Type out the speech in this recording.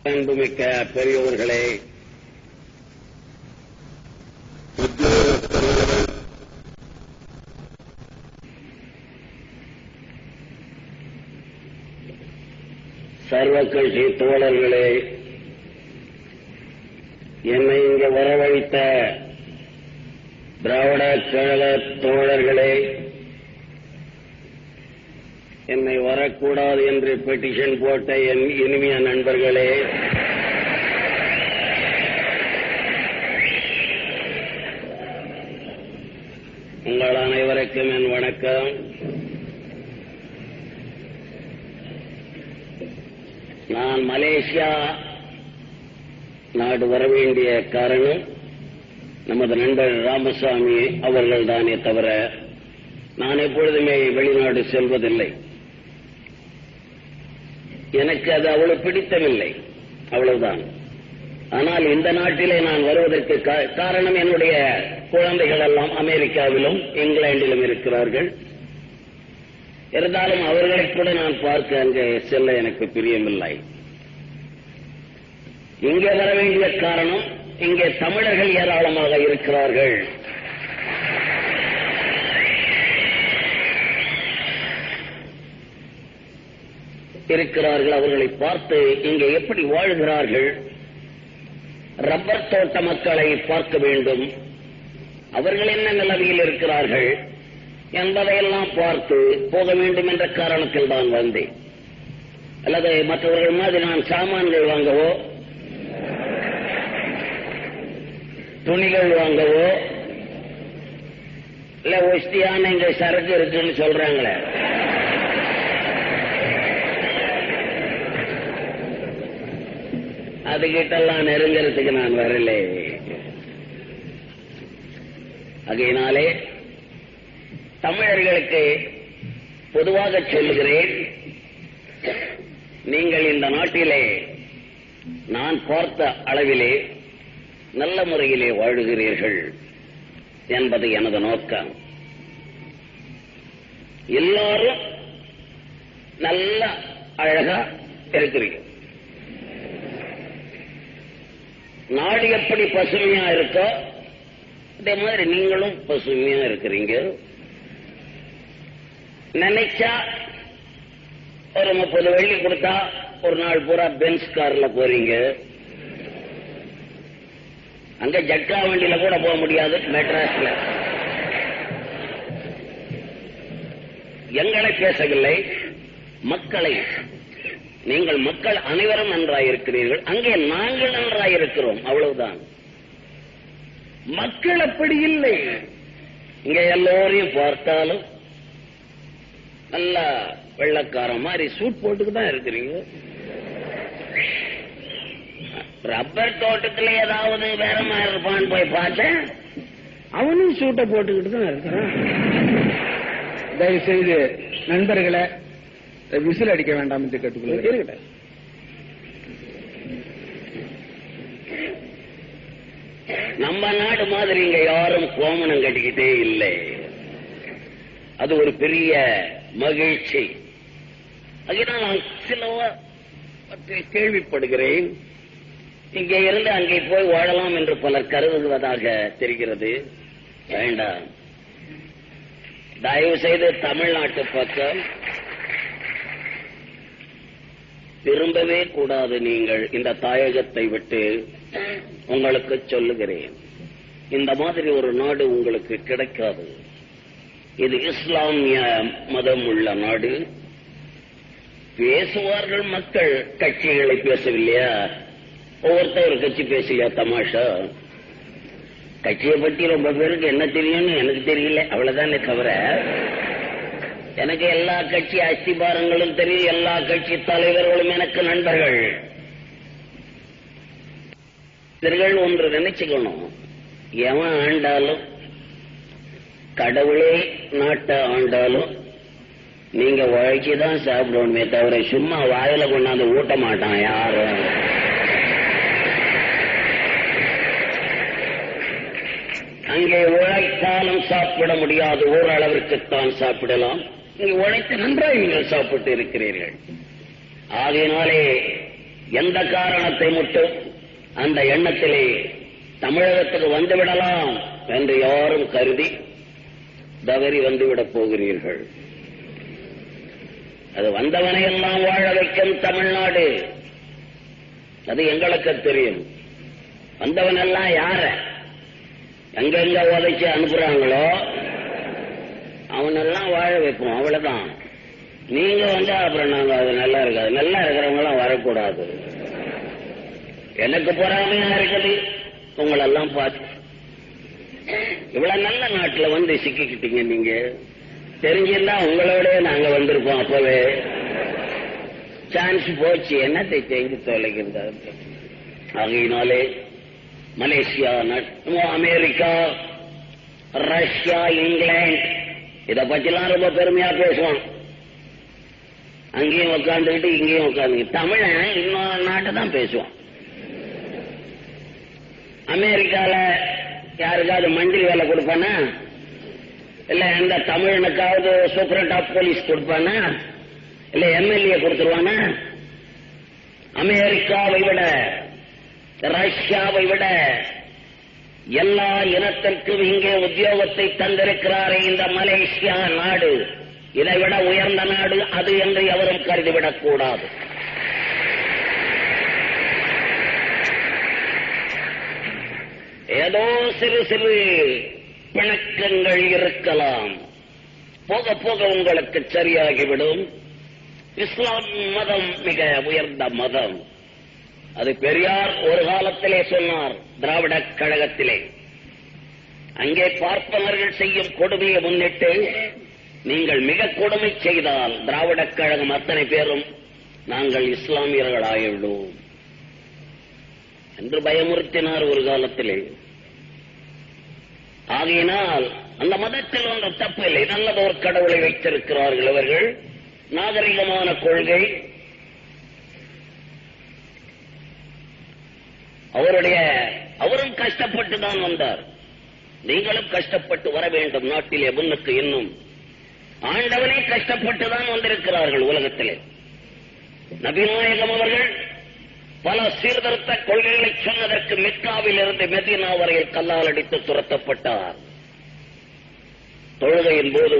அன்புமிக்க பெரியோர்களே, சர்வ கட்சி தோழர்களே, என்னை இங்கு வரவழைத்த திராவிட கழக தோழர்களே, என்னை வரக்கூடாது என்று பெட்டிஷன் போட்ட என் இனிமைய நண்பர்களே, உங்கள் அனைவருக்கும் என் வணக்கம். நான் மலேசியா நாடு வர வேண்டிய காரணம் நமது நண்பர் ராமசாமி அவர்கள் தானே தவிர நான் எப்பொழுதுமே வெளிநாடு செல்வதில்லை. எனக்கு அது அவ்வளவு பிடித்தமில்லை, அவ்வளவுதான். ஆனால் இந்த நாட்டிலே நான் வருவதற்கு காரணம் என்னுடைய குழந்தைகள் எல்லாம் அமெரிக்காவிலும் இங்கிலாந்திலும் இருக்கிறார்கள். இருந்தாலும் அவர்களை கூட நான் பார்க்க அங்கே செல்ல எனக்கு பிரியமில்லை. இங்கே வர வேண்டிய காரணம், இங்கே தமிழர்கள் ஏராளமாக இருக்கிறார்கள். அவர்களை பார்த்து இங்கே எப்படி வாழ்கிறார்கள், ரப்பர் தோட்ட மக்களை பார்க்க வேண்டும், அவர்கள் என்ன நிலைமையில் இருக்கிறார்கள் என்பதையெல்லாம் பார்த்து போக வேண்டும் என்ற காரணத்தில் தான் வந்தேன். அல்லது மற்றவர்கள் மாதிரி நான் சாமான்கள் வாங்கவோ துணிகள் வாங்கவோ இல்ல ஒஸ்தியான இங்க சரக்கு இருக்குன்னு சொல்றாங்களே, அதுகிட்டெல்லாம் நெருங்கிறதுக்கு நான் வரலே. ஆகையினாலே தமிழர்களுக்கு பொதுவாக சொல்லுகிறேன், நீங்கள் இந்த நாட்டிலே நான் பார்த்த அளவிலே நல்ல முறையிலே வாழுகிறீர்கள் என்பது எனது நோக்கம். எல்லாரும் நல்ல அழகா இருக்கிறீர்கள். நாடு எப்படி பசுமையா இருக்கோ அதே மாதிரி நீங்களும் பசுமையா இருக்கிறீங்க. நினைச்சா ஒரு 30 வெள்ளி கொடுத்தா ஒரு நாள் பூரா பென்ஸ் கார்ல போறீங்க. அங்க ஜட்கா வண்டியில கூட போக முடியாது மெட்ராஸ்ல. எங்களை பேசவில்லை, மக்களை. நீங்கள் மக்கள் அனைவரும் நன்றாயிருக்கிறீர்கள், அங்கே நாங்கள் நன்றாயிருக்கிறோம், அவ்வளவுதான். மக்கள் அப்படி இல்லை. இங்க எல்லோரையும் பார்த்தாலும் நல்ல வெள்ளக்காரன் மாதிரி சூட் போட்டுக்கிட்டு தான் இருக்கிறீங்க. ரப்பர் தோட்டத்தில் ஏதாவது வேற மாதிரி இருப்பான்னு போய் பார்த்தேன், அவனும் சூட்டை போட்டுக்கிட்டு தான் இருக்கிறான். தயவு செய்து நண்பர்களை விசில் அடிக்க வேண்டாம் என்று கேட்டுக்கொள்ள. நம்ம நாடு மாதிரி இங்க யாரும் கோமணம் கட்டிக்கிட்டே இல்லை. அது ஒரு பெரிய மகிழ்ச்சி. அதுதான் நான் சில கேள்விப்படுகிறேன். இங்கே இருந்து அங்கே போய் வாழலாம் என்று பலர் கருதுவதாக தெரிகிறது. வேண்டாம், தயவு செய்து தமிழ்நாட்டு பக்கம் திரும்பவே கூடாது. நீங்கள் இந்த தாயகத்தை விட்டு உங்களுக்கு சொல்லுகிறேன், இந்த மாதிரி ஒரு நாடு உங்களுக்கு கிடைக்காது. இது இஸ்லாமிய மதம் உள்ள நாடு. பேசுவார்கள் மக்கள், கட்சிகளை பேசவில்லையா? ஒவ்வொருத்தர் ஒரு கட்சி பேசலையா? தமாஷா. கட்சியை பற்றி ரொம்ப பேருக்கு என்ன தெரியும்னு எனக்கு தெரியல, அவ்வளவுதானே தவிர எனக்கு எல்லா கட்சி அஸ்திபாரங்களும் தெரியும், எல்லா கட்சி தலைவர்களும் எனக்கு நண்பர்கள். இவர்கள் ஒன்று நினைச்சுக்கணும், எவன் ஆண்டாலும், கடவுளே நாட்டை ஆண்டாலும் நீங்க உழைச்சிதான் சாப்பிடணுமே தவிர சும்மா வாயில கொண்டாந்து ஊட்ட மாட்டான் யாரும். அங்கே உழைத்தாலும் சாப்பிட முடியாது, ஓரளவிற்குத்தான் சாப்பிடலாம். இங்கே உழைத்து நன்றாக நீங்கள் சாப்பிட்டு இருக்கிறீர்கள். ஆகையினாலே எந்த காரணத்தை மட்டும் அந்த எண்ணத்திலே தமிழகத்துக்கு வந்துவிடலாம் என்று யாரும் கருதி தவறி வந்துவிடப் போகிறீர்கள். அது வந்தவனை எல்லாம் வாழ வைக்கும் தமிழ்நாடு. அது எங்களுக்கு தெரியும். வந்தவன் எல்லாம் யார எங்கெங்க உதைச்சு அனுப்புறாங்களோ அவனெல்லாம் வாழ வைப்போம். அவ்வளவுதான். நீங்க வந்தா அப்புறம் நாங்க அது நல்லா இருக்காது. நல்லா இருக்கிறவங்க எல்லாம் வரக்கூடாது. எனக்கு பொறாமையா இருக்குது உங்களெல்லாம் பார்த்து. இவ்வளவு நல்ல நாட்டுல வந்து சிக்கிக்கிட்டீங்க. நீங்க தெரிஞ்சிருந்தா உங்களோட நாங்க வந்திருப்போம். அப்பவே சான்ஸ் போச்சு. என்னத்தை செஞ்சு தொலைக்கிறது. ஆகையினாலே மலேசியா, அமெரிக்கா, ரஷ்யா, இங்கிலாந்து இதை பற்றிலாம் ரொம்ப பெருமையா பேசுவான். அங்கேயும் உட்காந்துக்கிட்டு இங்கேயும் உட்காந்து தமிழன் இன்னொரு நாட்டை தான் பேசுவான். அமெரிக்கால யாருக்காவது மந்திரி வேலை கொடுப்பானா? இல்ல எந்த தமிழனுக்காவது சூப்பரண்ட் ஆஃப் போலீஸ் கொடுப்பானா? இல்ல எம்எல்ஏ கொடுத்துருவானா? அமெரிக்காவை விட, ரஷ்யாவை விட எல்லா இனத்திற்கும் இங்கே உத்தியோகத்தை தந்திருக்கிறாரே இந்த மலேசியா நாடு. இதை விட உயர்ந்த நாடு அது என்று எவரும் கருதிவிடக் கூடாது. ஏதோ சிறு சிறு பிணக்கங்கள் இருக்கலாம். போக போக உங்களுக்கு சரியாகிவிடும். இஸ்லாம் மதம் மிக உயர்ந்த மதம். அது பெரியார் ஒரு காலத்திலே சொன்னார். திராவிட கழகத்திலே அங்கே பார்ப்பனர்கள் செய்யும் கொடுமையை முன்னிட்டு நீங்கள் மிக கொடுமை செய்தால் திராவிட கழகம் அத்தனை பேரும் நாங்கள் இஸ்லாமியர்கள் ஆகிவிடுவோம் என்று பயமுறுத்தினார் ஒரு காலத்திலே. ஆகையினால் அந்த மதத்தில் ஒன்று தப்பில்லை. நல்லதொரு கடவுளை வைத்திருக்கிறார்கள் அவர்கள். நாகரிகமான கொள்கை. அவரும் கஷ்டப்பட்டு தான் வந்தார். நீங்களும் கஷ்டப்பட்டு வர வேண்டும் நாட்டிலே முன்னுக்கு. இன்னும் ஆண்டவனே கஷ்டப்பட்டு தான் வந்திருக்கிறார்கள் உலகத்திலே. நபிநாயகம் அவர்கள் பல சீர்திருத்த கொள்கைகளை சொன்னதற்கு மெக்காவில் இருந்து மெதினா வரையில் கல்லால் அடித்து துரத்தப்பட்டார். தொழுகையின் போது